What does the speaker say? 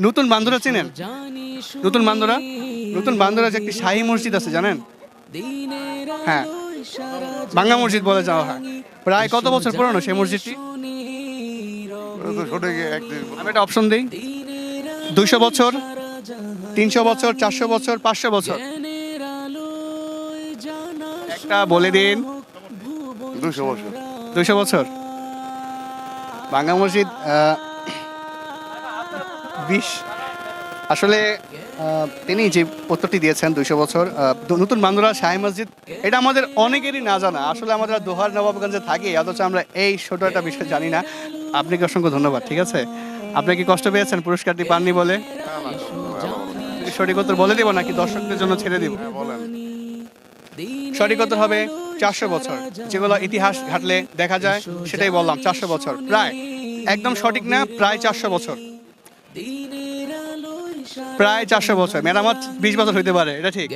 নতুন বান্দরা চেনেন? নতুন বান্দরা, নতুন বান্দরা যে একটি শাহী মসজিদ আছে জানেন? হ্যাঁ, ভাঙ্গা মসজিদ বলে যাওয়া হয়। প্রায় কত বছর পুরানো সেই মসজিদটি? আমি একটা অপশন দিই, 200 বছর, 300 বছর, 400 বছর, 500 বছর। একটা বলে দিন। 200 বছর। 200 বছর। ভাঙ্গা মসজিদ 20। আসলে তিনি যে উত্তরটি দিয়েছেন 200 বছর। নতুন বান্দরা শাহী মসজিদ, এটা আমাদের অনেকেরই না জানা। আসলে আমাদের দোহার নবাবগঞ্জে থাকি, অথচ আমরা এই ছোট একটা বিষয় জানি না। আপনাকে অসংখ্য ধন্যবাদ। ঠিক আছে, আপনি কি কষ্ট পেয়েছেন পুরস্কারটি পাননি বলে? সঠিক উত্তর বলে দিব নাকি দর্শকদের জন্য ছেড়ে দিব? সঠিক উত্তর হবে 400 বছর। যেগুলো ইতিহাস ঘাটলে দেখা যায় সেটাই বললাম, 400 বছর। প্রায়, একদম সঠিক না, প্রায় 400 বছর। প্রায় 400 বছর। মেরামত 20 বছর হইতে পারে, এটা ঠিক।